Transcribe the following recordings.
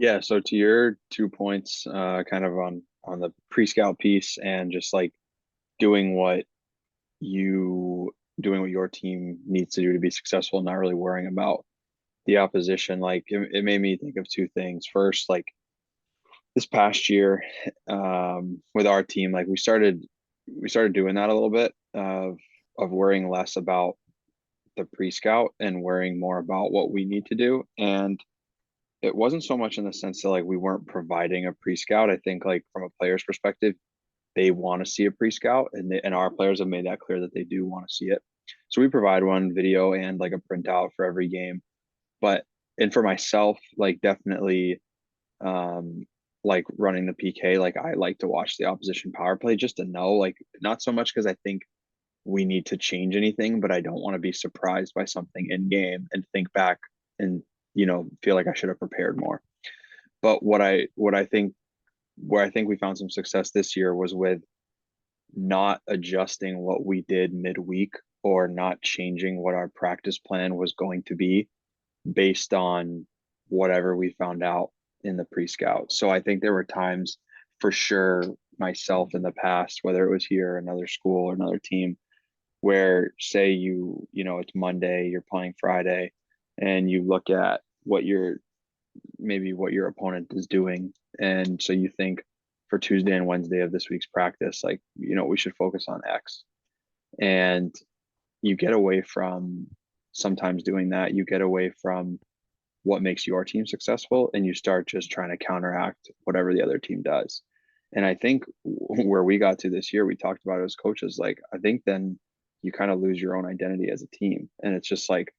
Yeah, so to your 2 points, kind of on the pre-scout piece and just like doing what you doing what your team needs to do to be successful, not really worrying about the opposition. Like it made me think of two things. First, like this past year, with our team, like we started doing that a little bit of worrying less about the pre-scout and worrying more about what we need to do. And it wasn't so much in the sense that like we weren't providing a pre-scout. I think like from a player's perspective, they want to see a pre-scout, and our players have made that clear that they do want to see it. So we provide one video and like a printout for every game. But and for myself, like definitely um like running the PK, like I like to watch the opposition power play just to know, like not so much because I think we need to change anything, but I don't want to be surprised by something in game and think back and feel like I should have prepared more. But what I think where I think we found some success this year was with not adjusting what we did midweek or not changing what our practice plan was going to be based on whatever we found out in the pre-scout. So I think there were times for sure myself in the past, whether it was here, another school or another team, where say it's Monday, you're playing Friday, and you look at what your opponent is doing. And so you think for Tuesday and Wednesday of this week's practice, like, we should focus on X. And you get away from sometimes doing that. You get away from what makes your team successful and you start just trying to counteract whatever the other team does. And I think where we got to this year, we talked about it as coaches. Like, I think then you kind of lose your own identity as a team. And it's just like,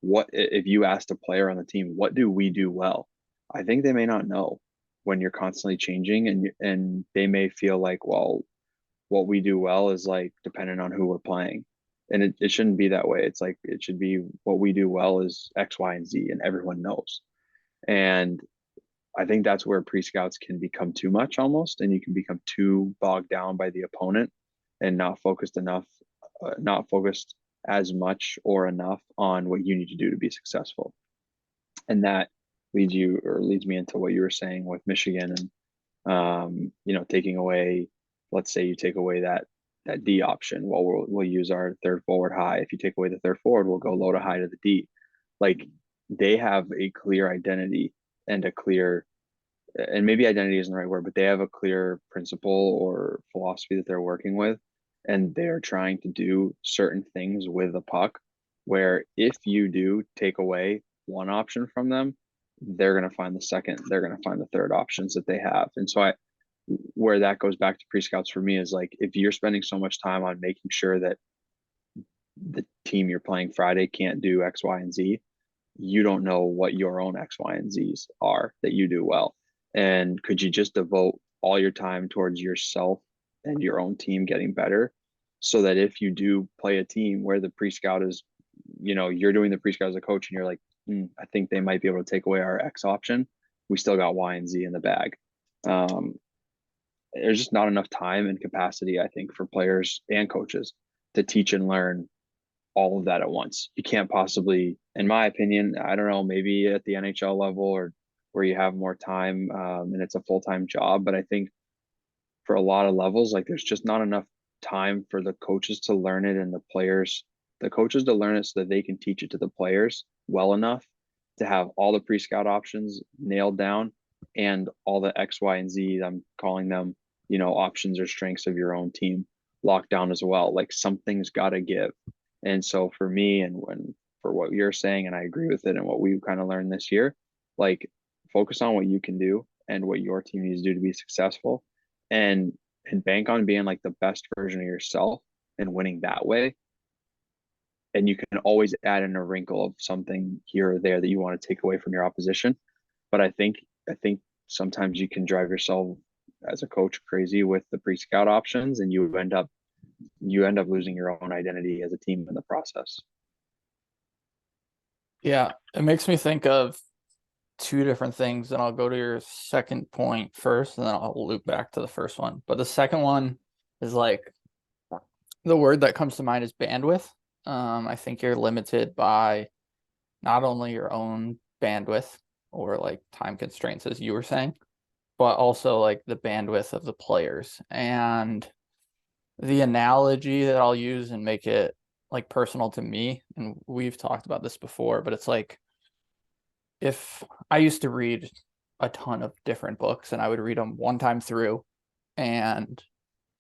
what if you asked a player on the team, what do we do well? I think they may not know when you're constantly changing, and they may feel like, well, what we do well is like dependent on who we're playing. And it shouldn't be that way. It's like it should be what we do well is X, Y, and Z, and everyone knows. And I think that's where pre-scouts can become too much almost, and you can become too bogged down by the opponent and not focused as much or enough on what you need to do to be successful. And that leads me into what you were saying with Michigan and taking away, let's say you take away that D option. Well, we'll use our third forward high. If you take away the third forward, we'll go low to high to the D. Like they have a clear identity and a clear, and maybe identity isn't the right word, but they have a clear principle or philosophy that they're working with, and they're trying to do certain things with the puck. Where if you do take away one option from them, they're going to find the second, they're going to find the third options that they have. And so where that goes back to pre-scouts for me is like, if you're spending so much time on making sure that the team you're playing Friday can't do X, Y, and Z, you don't know what your own X, Y, and Z's are that you do well. And could you just devote all your time towards yourself and your own team getting better so that if you do play a team where the pre-scout is, you're doing the pre-scout as a coach and you're like, I think they might be able to take away our X option. We still got Y and Z in the bag. Um, there's just not enough time and capacity, I think, for players and coaches to teach and learn all of that at once. You can't possibly, in my opinion, I don't know, maybe at the NHL level or where you have more time and it's a full-time job, but I think for a lot of levels, like there's just not enough time for the coaches to learn it and the coaches to learn it so that they can teach it to the players well enough to have all the pre-scout options nailed down and all the X, Y, and Z, I'm calling them, options or strengths of your own team locked down as well. Like something's got to give. And so for me, and for what you're saying, and I agree with it, and what we kind of learned this year, like focus on what you can do and what your team needs to do to be successful, and bank on being like the best version of yourself and winning that way. And you can always add in a wrinkle of something here or there that you want to take away from your opposition. But I think sometimes you can drive yourself as a coach crazy with the pre-scout options, and you end up losing your own identity as a team in the process. Yeah, it makes me think of two different things, and I'll go to your second point first, and then I'll loop back to the first one. But the second one is like the word that comes to mind is bandwidth. I think you're limited by not only your own bandwidth, or like time constraints, as you were saying, but also like the bandwidth of the players. And the analogy that I'll use and make it like personal to me, and we've talked about this before, but it's like if I used to read a ton of different books and I would read them one time through and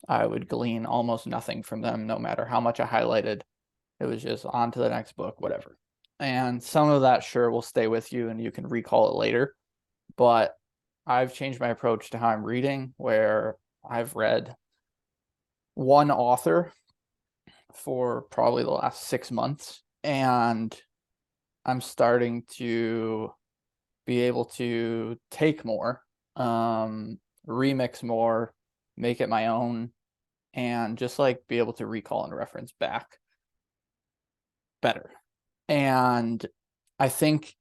I would glean almost nothing from them, no matter how much I highlighted. It was just on to the next book, whatever. And some of that sure will stay with you and you can recall it later. But I've changed my approach to how I'm reading, where I've read one author for probably the last 6 months, and I'm starting to be able to take more, remix more, make it my own, and just like be able to recall and reference back better. And I think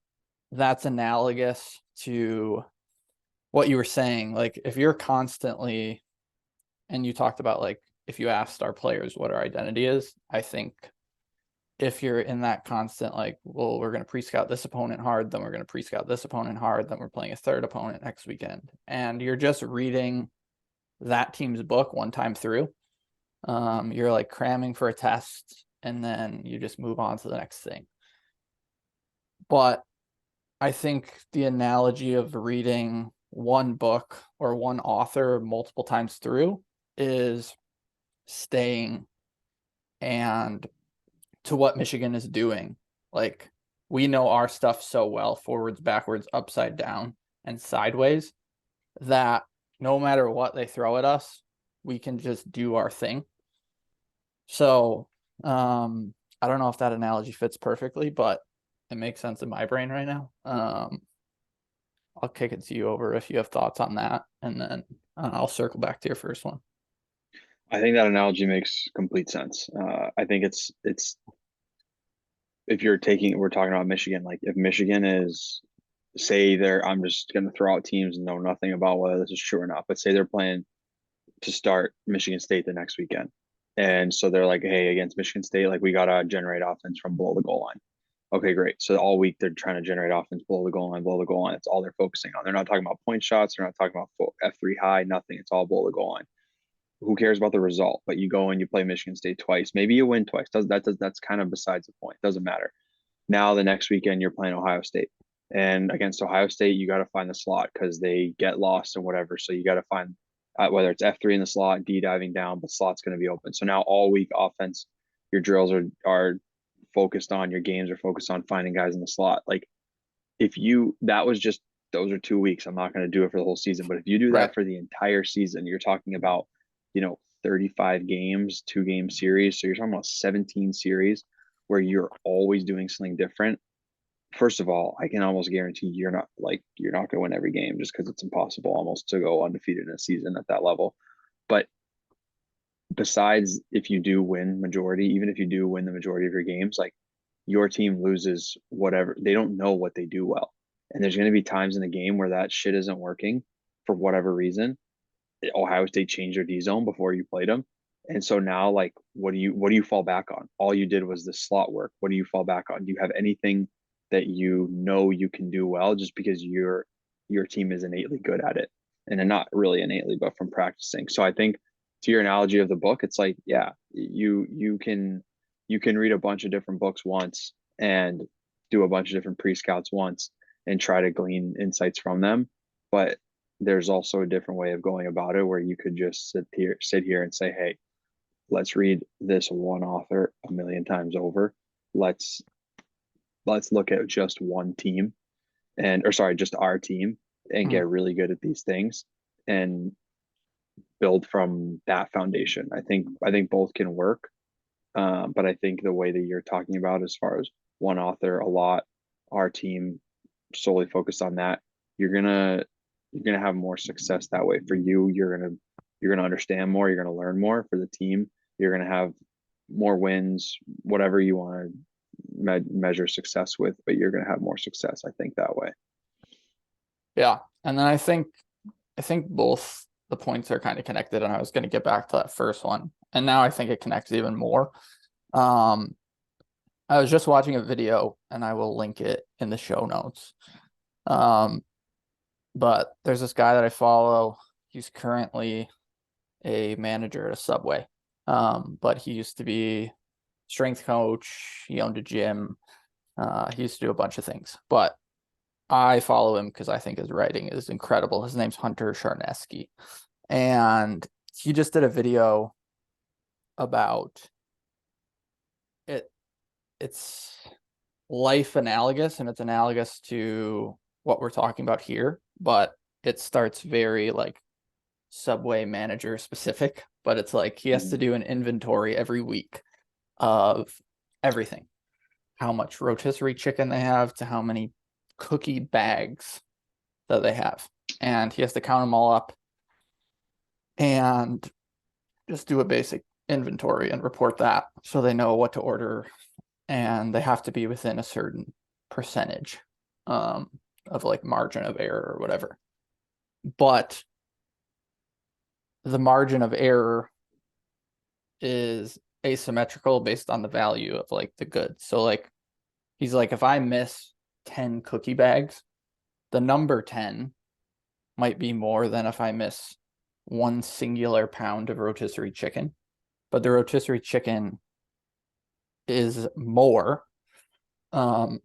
that's analogous to what you were saying. Like if you're constantly, and you talked about like if you asked our players what our identity is, I think if you're in that constant like, well, we're going to pre-scout this opponent hard, then we're going to pre-scout this opponent hard, then we're playing a third opponent next weekend, and you're just reading that team's book one time through, you're like cramming for a test and then you just move on to the next thing. But I think the analogy of reading one book or one author multiple times through is staying and to what Michigan is doing. Like we know our stuff so well, forwards, backwards, upside down, and sideways, that no matter what they throw at us, we can just do our thing. So I don't know if that analogy fits perfectly, but it makes sense in my brain right now. I'll kick it to you over if you have thoughts on that, and then I'll circle back to your first one. I think that analogy makes complete sense. I think it's if you're taking we're talking about Michigan, like if Michigan is say they're I'm just gonna throw out teams and know nothing about whether this is true or not, but say they're playing to start Michigan State the next weekend. And so they're like, hey, against Michigan State, like we gotta generate offense from below the goal line. Okay, great. So all week they're trying to generate offense below the goal line, below the goal line. It's all they're focusing on. They're not talking about point shots. They're not talking about F3 high, nothing. It's all below the goal line. Who cares about the result? But you go and you play Michigan State twice. Maybe you win twice. That's kind of besides the point. Doesn't matter. Now the next weekend you're playing Ohio State. And against Ohio State, you got to find the slot because they get lost and whatever. So you got to find whether it's F3 in the slot, D diving down, but slot's going to be open. So now all week offense, your drills are focused on, your games are focused on finding guys in the slot. Like if you that was just those are 2 weeks. I'm not going to do it for the whole season, but if you do Right. that for the entire season, you're talking about 35 games, 2 game series. So you're talking about 17 series where you're always doing something different. First of all, I can almost guarantee you're not going to win every game just because it's impossible almost to go undefeated in a season at that level. But besides, if you do win majority, even if you do win the majority of your games, like your team loses whatever, they don't know what they do well. And there's going to be times in the game where that shit isn't working for whatever reason. Ohio State changed their D zone before you played them. And so now, like, what do you fall back on? All you did was the slot work. What do you fall back on? Do you have anything that you know you can do well just because your team is innately good at it? And then not really innately, but from practicing. So I think to your analogy of the book, it's like, yeah, you can read a bunch of different books once and do a bunch of different pre-scouts once and try to glean insights from them. But there's also a different way of going about it where you could just sit here and say, hey, let's read this one author a million times over. Let's look at just one team or sorry, just our team and Mm. get really good at these things and build from that foundation. I think both can work. But I think the way that you're talking about as far as one author a lot, our team solely focused on that, you're gonna you're gonna have more success that way. For you, you're gonna understand more, you're gonna learn more. For the team, you're gonna have more wins, whatever you want to measure success with, but you're gonna have more success, I think, that way. Yeah. And then I think both the points are kind of connected, and I was going to get back to that first one. And now I think it connects even more. Um, I was just watching a video and I will link it in the show notes Um, but there's this guy that I follow. He's currently a manager at a Subway. But he used to be strength coach. He owned a gym. He used to do a bunch of things. But I follow him because I think his writing is incredible. His name's Hunter Charneski. And he just did a video about it. It's life analogous, and it's analogous to what we're talking about here, but it starts very like Subway manager specific, but it's like he has to Mhm. do an inventory every week of everything. How much rotisserie chicken they have to how many cookie bags that they have. And he has to count them all up and just do a basic inventory and report that so they know what to order, and they have to be within a certain percentage um, of like margin of error or whatever. But the margin of error is asymmetrical based on the value of like the goods. So like he's like, if I miss 10 cookie bags, the number 10 might be more than if I miss one singular pound of rotisserie chicken. But the rotisserie chicken is more. Um,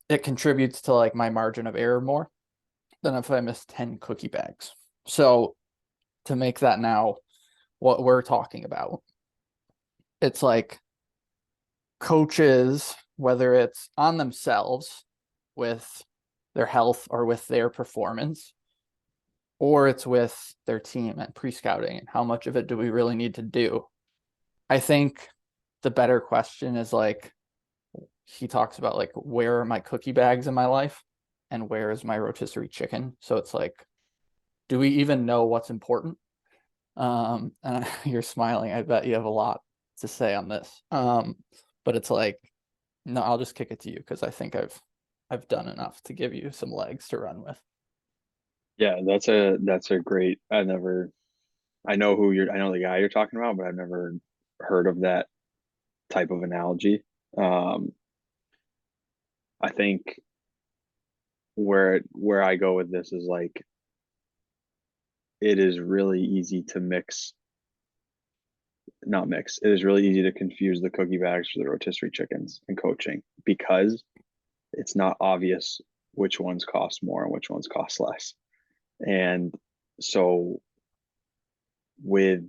it contributes to like my margin of error more than if I miss 10 cookie bags. So to make that now what we're talking about, it's like coaches, whether it's on themselves with their health or with their performance, or it's with their team and pre-scouting and how much of it do we really need to do. I think the better question is like he talks about like where are my cookie bags in my life and where is my rotisserie chicken. So it's like, do we even know what's important? And you're smiling. I bet you have a lot to say on this. But it's like, no, I'll just kick it to you because I think I've done enough to give you some legs to run with. Yeah, that's a great. I know the guy you're talking about, but I've never heard of that type of analogy. Um, I think where I go with this is like it is really easy to not mix. It is really easy to confuse the cookie bags for the rotisserie chickens in coaching because it's not obvious which ones cost more and which ones cost less. And so with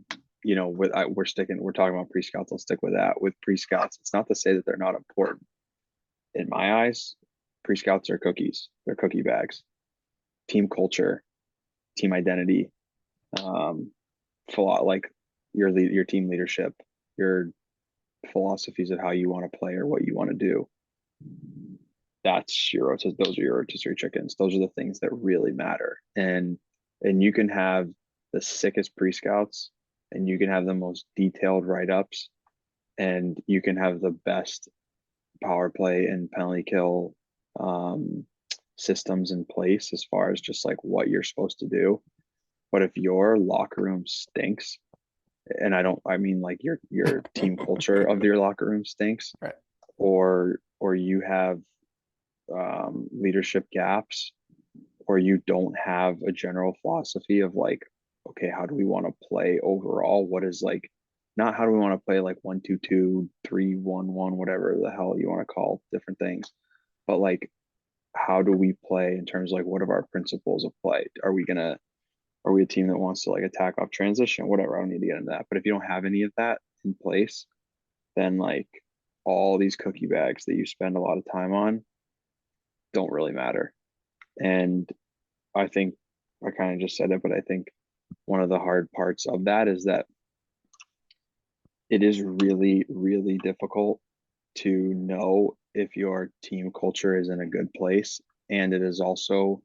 we're talking about pre-scouts, I'll stick with that. With pre-scouts, it's not to say that they're not important. In my eyes, pre-scouts are cookies. They're cookie bags. Team culture, team identity, um, like your team leadership, your philosophies of how you want to play or what you want to do. Those are your rotisserie chickens. Those are the things that really matter. And you can have the sickest pre-scouts and you can have the most detailed write-ups and you can have the best power play and penalty kill um, systems in place as far as just like what you're supposed to do. But if your locker room stinks, and I mean like your team culture of your locker room stinks, Right. or you have leadership gaps, or you don't have a general philosophy of like, okay, how do we want to play overall? What is like, not how do we want to play like 1-2-2, 3-1-1, whatever the hell you want to call different things, but like, how do we play in terms of like what are our principles of play? Are we a team that wants to like attack off transition? Whatever. I don't need to get into that. But if you don't have any of that in place, then like all these cookie bags that you spend a lot of time on don't really matter. And I think I kind of just said it, but I think one of the hard parts of that is that it is really, really difficult to know if your team culture is in a good place. And it is also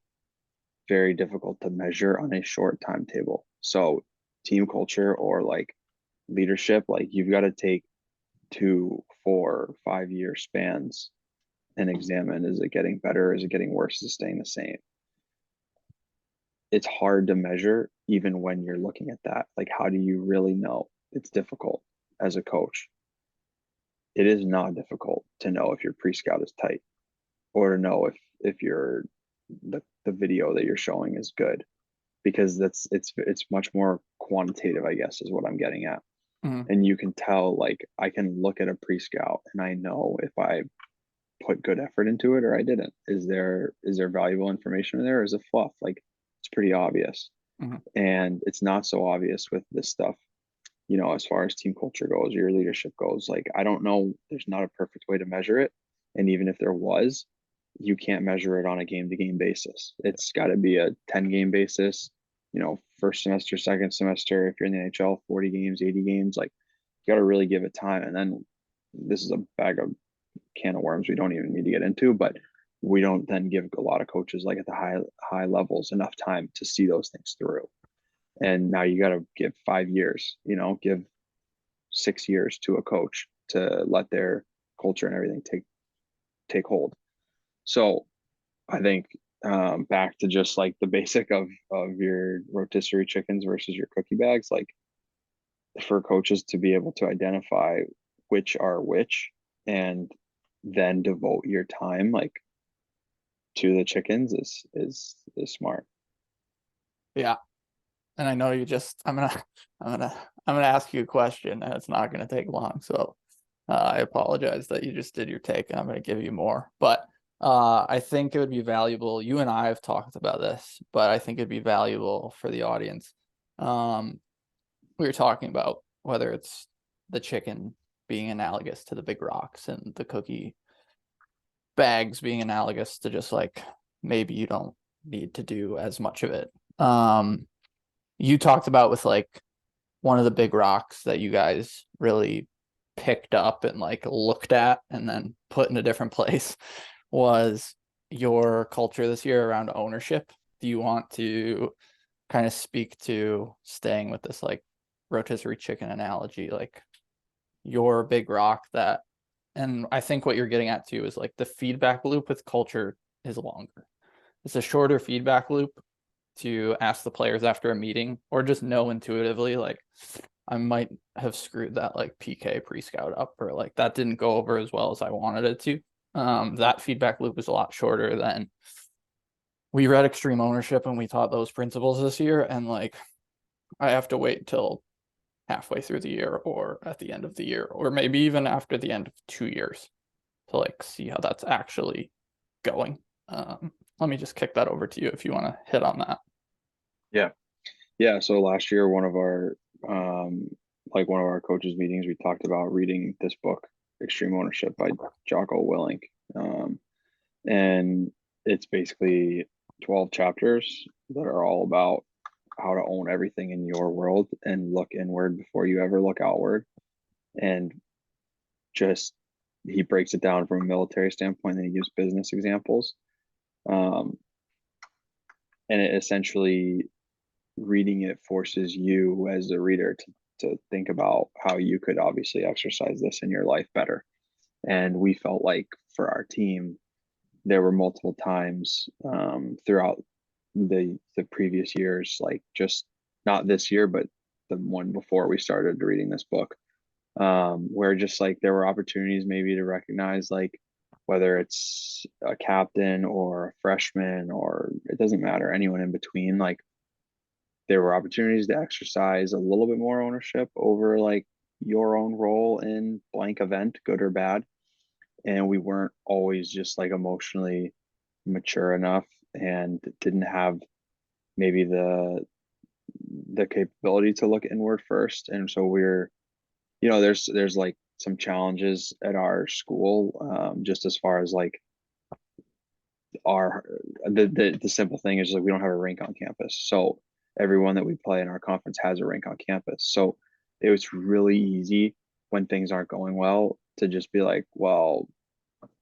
very difficult to measure on a short timetable. So, team culture or like leadership, like you've got to take 2, 4, 5 year spans and examine, is it getting better? Is it getting worse? Is it staying the same? It's hard to measure even when you're looking at that. Like, how do you really know? It's difficult as a coach. It is not difficult to know if your pre-scout is tight or to know if your the video that you're showing is good, because it's much more quantitative, I guess, is what I'm getting at. Mhm. And you can tell, like, I can look at a pre-scout and I know if I put good effort into it or I didn't. Is there valuable information in there, or is it fluff? Like, it's pretty obvious. Mhm. And it's not so obvious with this stuff, as far as team culture goes, your leadership goes. Like, I don't know, there's not a perfect way to measure it. And even if there was, you can't measure it on a game to game basis. It's got to be a 10 game basis, first semester, second semester. If you're in the NHL, 40 games, 80 games, like, you got to really give it time. And then this is a bag of can of worms we don't even need to get into, but we don't then give a lot of coaches, like at the high levels, enough time to see those things through. And now you got to give 5 years, give 6 years to a coach to let their culture and everything take hold. So I think, back to just like the basic of your rotisserie chickens versus your cookie bags, like, for coaches to be able to identify which are which, and then devote your time, like, to the chickens, is smart. Yeah. And I know you just I'm gonna I'm gonna ask you a question and it's not gonna take long. So I apologize that you just did your take and I'm gonna give you more. But I think it would be valuable. You and I have talked about this, but I think it'd be valuable for the audience. Um, we were talking about whether it's the chicken being analogous to the big rocks and the cookie bags being analogous to just like maybe you don't need to do as much of it. You talked about with like one of the big rocks that you guys really picked up and like looked at and then put in a different place was your culture this year around ownership. Do you want to kind of speak to staying with this like rotisserie chicken analogy, like your big rock that, and I think what you're getting at too is like the feedback loop with culture is longer. It's a shorter feedback loop to ask the players after a meeting or just know intuitively, like, I might have screwed that like PK pre-scout up, or like that didn't go over as well as I wanted it to. That feedback loop is a lot shorter than we read extreme ownership and we taught those principles this year. And like, I have to wait till halfway through the year or at the end of the year, or maybe even after the end of 2 years to like see how that's actually going. Let me just kick that over to you if you want to hit on that. Yeah. Yeah. So last year, um, one of our coaches meetings, we talked about reading this book, Extreme Ownership by Jocko Willink. And it's basically 12 chapters that are all about how to own everything in your world and look inward before you ever look outward. And just, he breaks it down from a military standpoint, and he gives business examples. Um, and it essentially, reading it forces you as a reader to think about how you could obviously exercise this in your life better. And we felt like for our team, there were multiple times, throughout the previous years, like, just not this year, but the one before we started reading this book, where just like there were opportunities maybe to recognize, like, whether it's a captain or a freshman, or it doesn't matter, anyone in between, like, there were opportunities to exercise a little bit more ownership over, like, your own role in blank event, good or bad. And we weren't always just like emotionally mature enough, and didn't have maybe the capability to look inward first. And so there's like some challenges at our school, just as far as like our the simple thing is, like, we don't have a rink on campus, so everyone that we play in our conference has a rink on campus. So it was really easy when things aren't going well to just be like, well,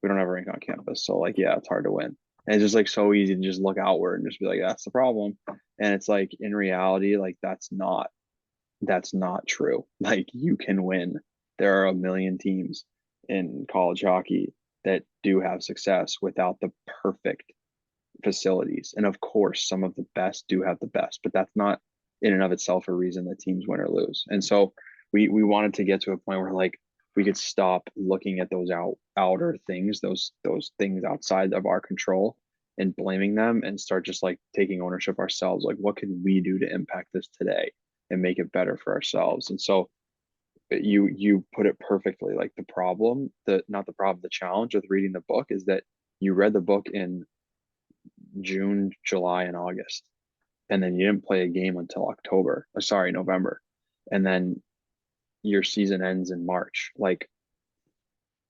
we don't have a rink on campus, so, like, yeah, it's hard to win. And it's just like so easy to just look outward and just be like, that's the problem. And it's like, in reality, like, that's not true. Like, you can win. There are a million teams in college hockey that do have success without the perfect facilities. And of course, some of the best do have the best, but that's not in and of itself a reason that teams win or lose. And so we wanted to get to a point where, like, we could stop looking at those outer things, those things outside of our control, and blaming them and start just like taking ownership ourselves. Like, what can we do to impact this today and make it better for ourselves? And so you put it perfectly. Like the problem, the not the problem, the challenge with reading the book is that you read the book in June, July, and August, and then you didn't play a game until October. Sorry, November, and then your season ends in March. Like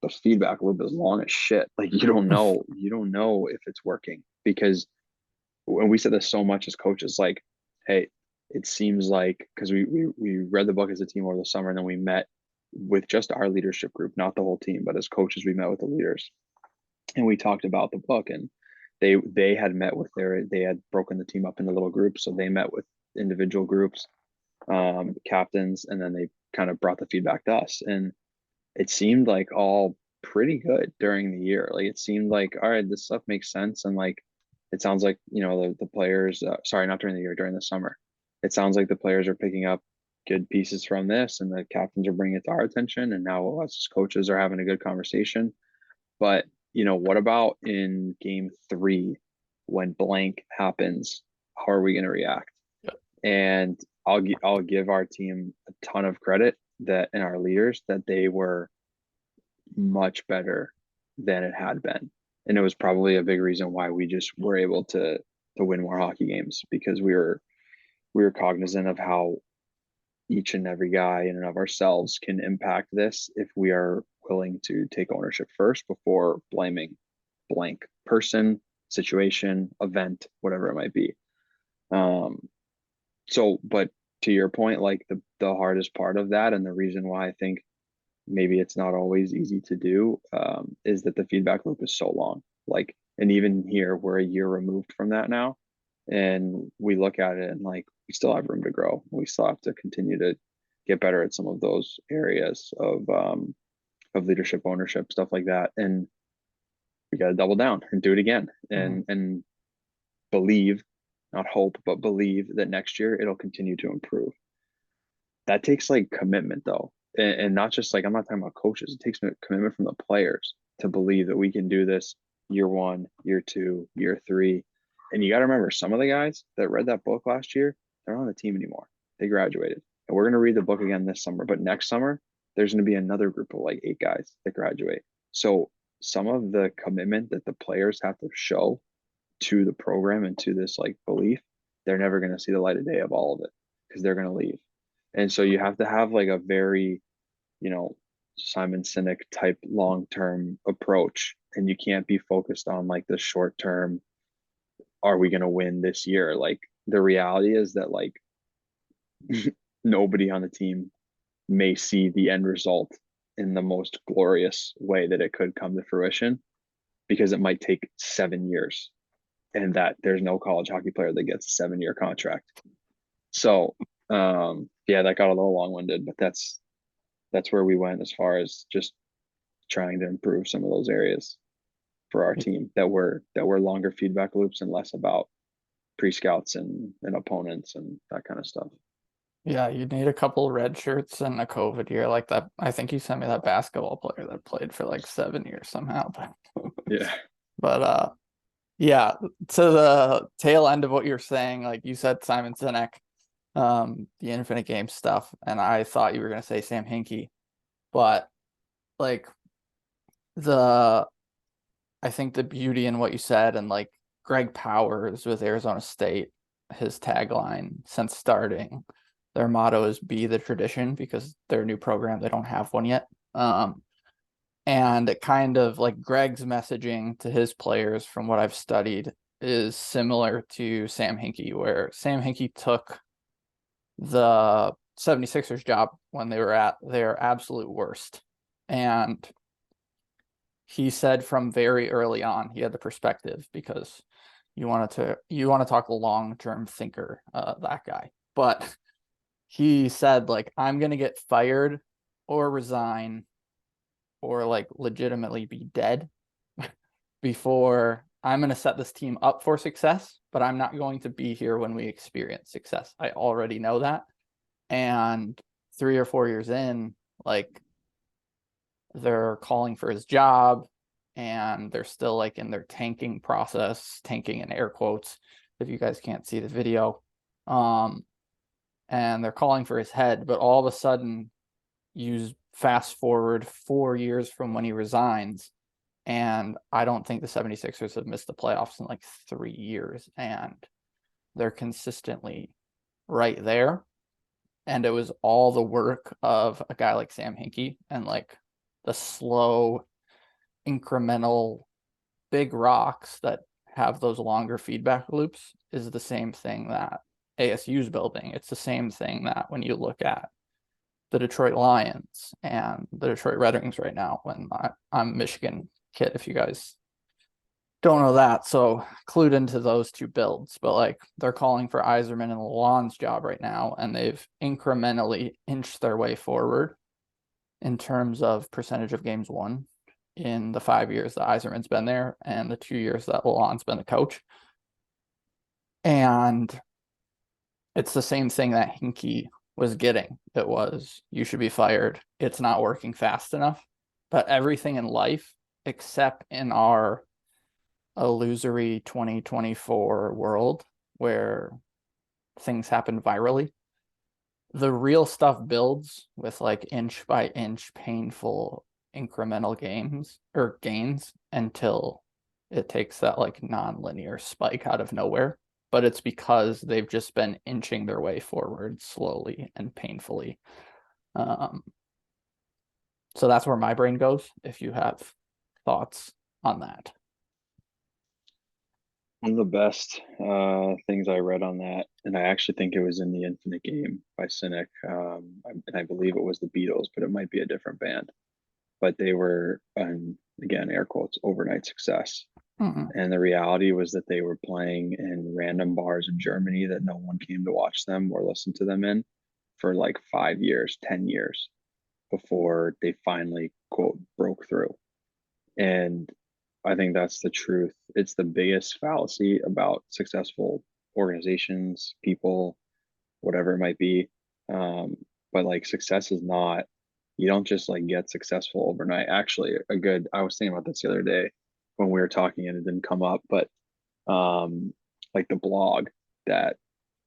the feedback loop is long as shit. Like you don't know if it's working because when we said this so much as coaches, like, hey, it seems like because we read the book as a team over the summer, and then we met with just our leadership group, not the whole team, but as coaches, we met with the leaders and we talked about the book. And they had met with they had broken the team up into little groups, so they met with individual groups, captains, and then they kind of brought the feedback to us. And it seemed like all pretty good during the year. Like it seemed like, all right, this stuff makes sense. And like, it sounds like, the players, sorry, not during the year, during the summer, it sounds like the players are picking up good pieces from this and the captains are bringing it to our attention. And now us as coaches are having a good conversation. But, what about in game 3 when blank happens? How are we going to react? Yeah. And I'll give our team a ton of credit that and our leaders that they were much better than it had been. And it was probably a big reason why we just were able to win more hockey games because we were cognizant of how each and every guy in and of ourselves can impact this if we are willing to take ownership first before blaming blank person, situation, event, whatever it might be. But to your point, like the hardest part of that and the reason why I think maybe it's not always easy to do, is that the feedback loop is so long. Like, and even here, we're a year removed from that now, and we look at it and like we still have room to grow. We still have to continue to get better at some of those areas of leadership, ownership, stuff like that, and we got to double down and do it again, and believe, not hope, but believe that next year it'll continue to improve. That takes like commitment though, and not just like I'm not talking about coaches. It takes commitment from the players to believe that we can do this year 1, year 2, year 3. And you got to remember, some of the guys that read that book last year, they're not on the team anymore. They graduated, and we're going to read the book again this summer. But next summer, there's going to be another group of like 8 guys that graduate. So some of the commitment that the players have to show to the program and to this like belief, they're never going to see the light of day of all of it because they're going to leave. And so you have to have like a very, Simon Sinek type long-term approach. And you can't be focused on like the short term, are we going to win this year? Like the reality is that like nobody on the team may see the end result in the most glorious way that it could come to fruition because it might take 7 years and that there's no college hockey player that gets a 7-year contract. So, yeah, that got a little long-winded, but that's where we went as far as just trying to improve some of those areas for our team that were longer feedback loops and less about pre-scouts and opponents and that kind of stuff. Yeah, you need a couple red shirts and a COVID year like that. I think you sent me that basketball player that played for like 7 years somehow. Yeah. But yeah, to the tail end of what you're saying, like you said, Simon Sinek, the infinite game stuff, and I thought you were gonna say Sam Hinkie, but like I think the beauty in what you said, and like Greg Powers with Arizona State, his tagline since starting, their motto is "Be the tradition" because their new program, they don't have one yet. And it kind of like Greg's messaging to his players, from what I've studied, is similar to Sam Hinkie, where Sam Hinkie took the 76ers job when they were at their absolute worst. And he said from very early on, he had the perspective because you want to talk long-term thinker, that guy. But he said, like, I'm going to get fired or resign or like legitimately be dead before I'm going to set this team up for success, but I'm not going to be here when we experience success. I already know that. And 3 or 4 years in, like, they're calling for his job and they're still like in their tanking process, tanking in air quotes, if you guys can't see the video. And they're calling for his head, but all of a sudden you fast forward 4 years from when he resigns, and I don't think the 76ers have missed the playoffs in like 3 years, and they're consistently right there. And it was all the work of a guy like Sam Hinkie and like the slow, incremental, big rocks that have those longer feedback loops is the same thing that ASU's building. It's the same thing that when you look at the Detroit Lions and the Detroit Red Wings right now, when I'm a Michigan kid, if you guys don't know that. So clued into those two builds, but like they're calling for Yzerman and Lalonde's job right now, and they've incrementally inched their way forward in terms of percentage of games won in the 5 years that Yzerman's been there and the 2 years that Lalonde's been the coach. And it's the same thing that Hinkie was getting. It was, you should be fired. It's not working fast enough. But everything in life, except in our illusory 2024 world where things happen virally, the real stuff builds with like inch by inch painful incremental gains until it takes that like non-linear spike out of nowhere. But it's because they've just been inching their way forward slowly and painfully. So that's where my brain goes, if you have thoughts on that. One of the best things I read on that, and I actually think it was in The Infinite Game by Cynic, and I believe it was the Beatles, but it might be a different band. But they were, again, air quotes, overnight success. Mm-hmm. And the reality was that they were playing in random bars in Germany that no one came to watch them or listen to them in for like 5 years, 10 years before they finally, quote, broke through. And I think that's the truth. It's the biggest fallacy about successful organizations, people, whatever it might be. But like success is not, you don't just like get successful overnight. Actually, I was thinking about this the other day when we were talking and it didn't come up, but like the blog that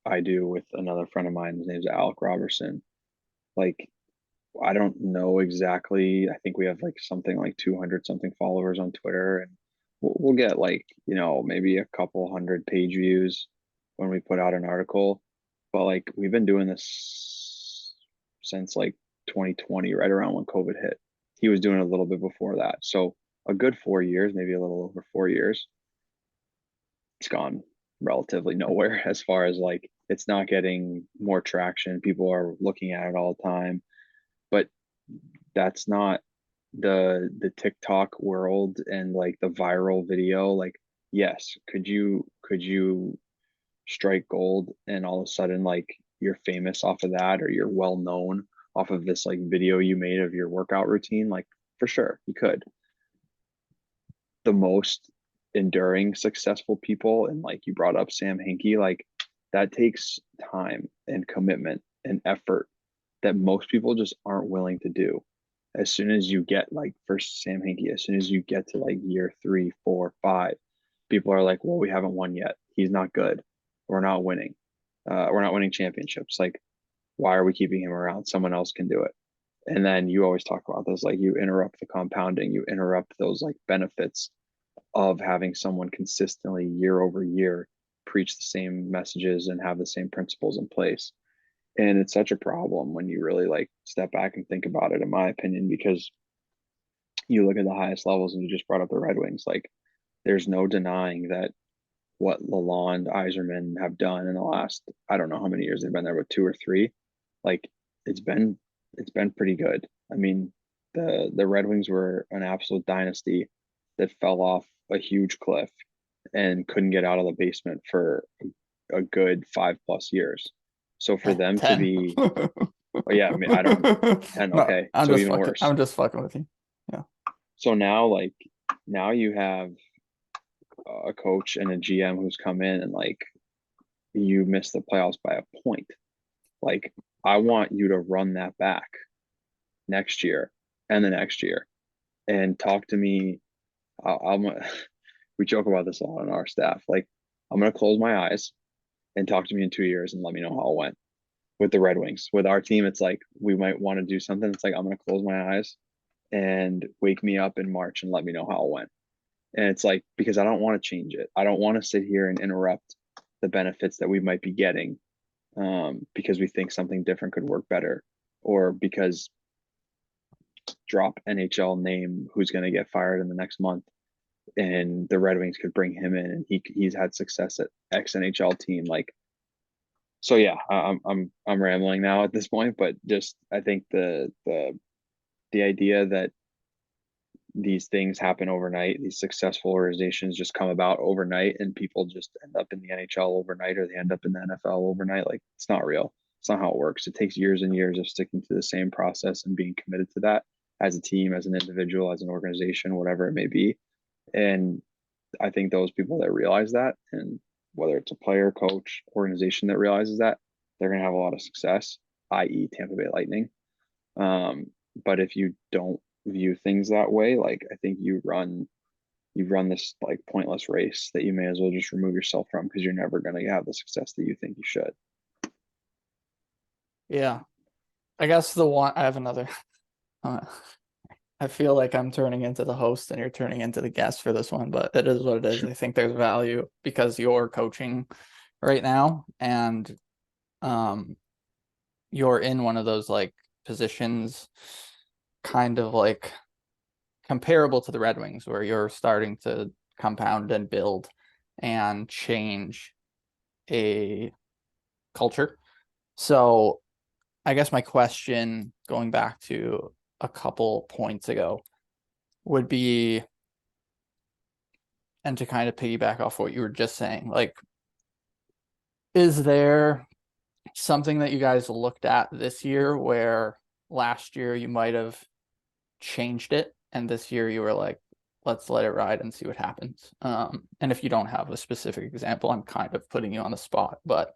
I do with another friend of mine, his name's Alec Robertson. Like I don't know exactly. I think we have like something like 200 something followers on Twitter, and we'll get like, maybe a couple hundred page views when we put out an article. But like we've been doing this since like 2020, right around when COVID hit. He was doing it a little bit before that. So a good 4 years, maybe a little over 4 years, it's gone relatively nowhere as far as like it's not getting more traction. People are looking at it all the time, but that's not the TikTok world and like the viral video. Like, yes, could you strike gold and all of a sudden like you're famous off of that, or you're well known off of this like video you made of your workout routine? Like for sure you could. The most enduring successful people, and like you brought up Sam Hinkie, like that takes time and commitment and effort that most people just aren't willing to do. As soon as you get like, for Sam Hinkie, as soon as you get to like year 3, 4, 5, people are like, well, we haven't won yet. He's not good. We're not winning. We're not winning championships. Like, why are we keeping him around? Someone else can do it. And then you always talk about this, like you interrupt the compounding, you interrupt those like benefits of having someone consistently year over year preach the same messages and have the same principles in place. And it's such a problem when you really like step back and think about it, in my opinion, because you look at the highest levels, and you just brought up the Red Wings. Like there's no denying that what Lalonde, Yzerman have done in the last, I don't know how many years they've been there, but 2 or 3, like it's been pretty good. I mean, the Red Wings were an absolute dynasty that fell off a huge cliff and couldn't get out of the basement for a good 5+ years. So for them to 10. be, oh yeah, I mean, I don't, 10, No, okay, so even worse. I'm just fucking with you. Yeah. So now, like, now you have a coach and a GM who's come in and like, you missed the playoffs by a point. Like, I want you to run that back next year and the next year and talk to me I'm we joke about this a lot on our staff. Like, I'm gonna close my eyes and talk to me in 2 years and let me know how it went with the Red Wings. With our team, it's like we might want to do something. It's like I'm gonna close my eyes and wake me up in March and let me know how it went. And it's like, because I don't want to change it. I don't want to sit here and interrupt the benefits that we might be getting, because we think something different could work better, or because drop NHL name who's going to get fired in the next month, and the Red Wings could bring him in, and he's had success at X NHL team. Like, so yeah, I'm rambling now at this point, but just I think the idea that these things happen overnight, these successful organizations just come about overnight, and people just end up in the NHL overnight, or they end up in the NFL overnight. Like, it's not real. It's not how it works. It takes years and years of sticking to the same process and being committed to that as a team, as an individual, as an organization, whatever it may be. And I think those people that realize that, and whether it's a player, coach, organization that realizes that, they're going to have a lot of success, i.e., Tampa Bay Lightning. But if you don't view things that way, like, I think you run this like pointless race that you may as well just remove yourself from, because you're never going to have the success that you think you should. Yeah. I guess the one I have another uh, I feel like I'm turning into the host and you're turning into the guest for this one, but it is what it is. I think there's value because you're coaching right now, and um you're in one of those like positions kind of like comparable to the Red Wings, where you're starting to compound and build and change a culture. So I guess my question, going back to a couple points ago, would be, and to kind of piggyback off what you were just saying, like, is there something that you guys looked at this year where last year you might have changed it, and this year you were like, let's let it ride and see what happens? And if you don't have a specific example, I'm kind of putting you on the spot, but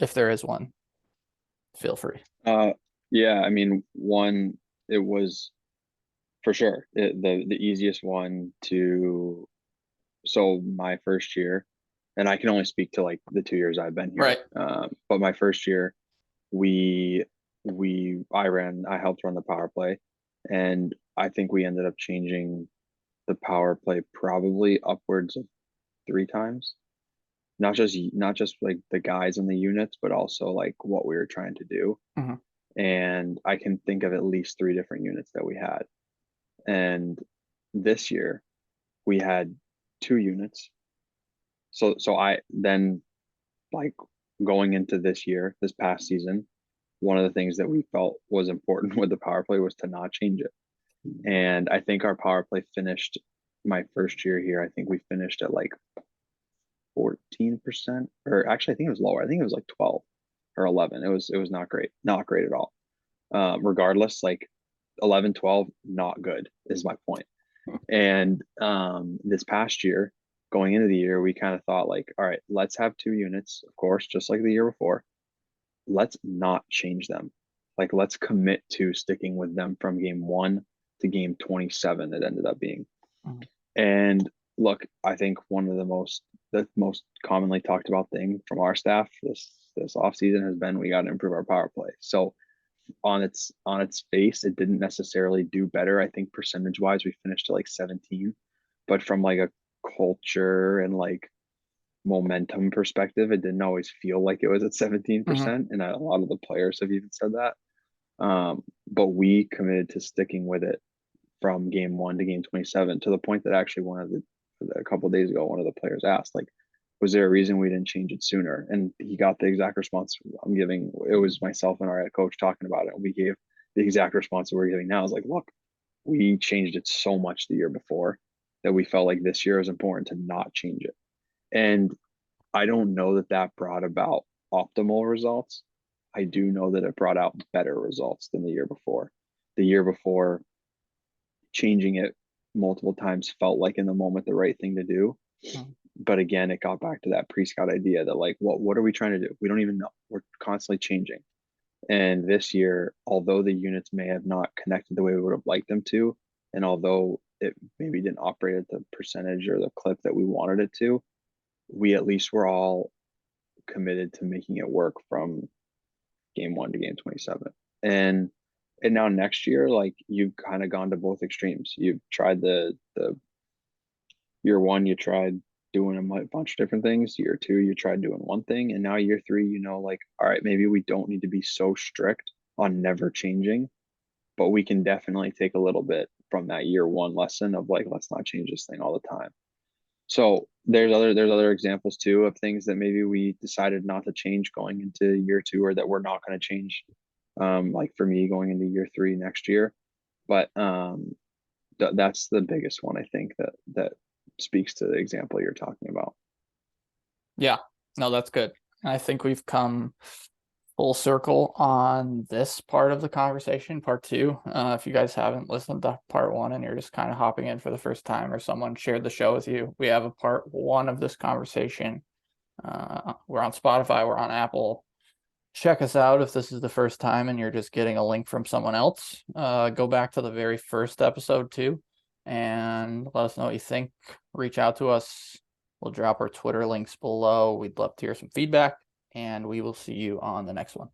if there is one, feel free. Uh, yeah, I mean, one, it was for sure the easiest one to. So my first year, and I can only speak to like the 2 years I've been here. Right. But my first year, we I helped run the power play, and I think we ended up changing the power play probably upwards of 3 times. Not just like the guys in the units, but also like what we were trying to do. Mhm. And I can think of at least 3 different units that we had. And this year we had 2 units. So I then, like, going into this year, this past season, one of the things that we felt was important with the power play was to not change it. And I think our power play finished my first year here. I think we finished at like 14%, or actually I think it was lower. I think it was like 12 or 11. It was not great, not great at all. Regardless, like 11, 12, not good is my point. And this past year, going into the year, we kind of thought like, all right, let's have 2 units, of course, just like the year before. Let's not change them. Like, let's commit to sticking with them from game 1 to game 27. It ended up being. Mhm. And look, I think one of the most commonly talked about thing from our staff this off season has been we got to improve our power play. So on its face, it didn't necessarily do better. I think percentage wise, we finished at like 17, but from like a culture and like momentum perspective, it didn't always feel like it was at Mhm. 17%. And a lot of the players have even said that. But we committed to sticking with it from game 1 to game 27, to the point that actually a couple of days ago, one of the players asked, like, was there a reason we didn't change it sooner? And he got the exact response I'm giving. It was myself and our head coach talking about it. And we gave the exact response that we're giving now. Is like, look, we changed it so much the year before that we felt like this year is important to not change it. And I don't know that that brought about optimal results. I do know that it brought out better results than the year before. The year before, changing it multiple times felt like in the moment the right thing to do. Mhm. But again, it got back to that pre-scout idea that like, what are we trying to do? We don't even know. We're constantly changing. And this year, although the units may have not connected the way we would have liked them to, And although it maybe didn't operate at the percentage or the clip that we wanted it to, we at least were all committed to making it work from game 1 to game 27. And now next year, like you've kind of gone to both extremes. You've tried the year 1, you tried doing a bunch of different things. Year 2, you tried doing one thing, and now year 3, like, all right, maybe we don't need to be so strict on never changing, but we can definitely take a little bit from that year 1 lesson of like, let's not change this thing all the time. So there's other examples too of things that maybe we decided not to change going into year 2, or that we're not going to change. Like for me, going into year 3 next year, but that's the biggest one, I think, that speaks to the example you're talking about. Yeah, no, that's good. I think we've come full circle on this part of the conversation, part 2. If you guys haven't listened to part 1 and you're just kind of hopping in for the first time, or someone shared the show with you, we have a part 1 of this conversation. We're on Spotify, we're on Apple. Check us out if this is the first time and you're just getting a link from someone else. Go back to the very first episode too, and let us know what you think. Reach out to us. We'll drop our Twitter links below. We'd love to hear some feedback, and we will see you on the next one.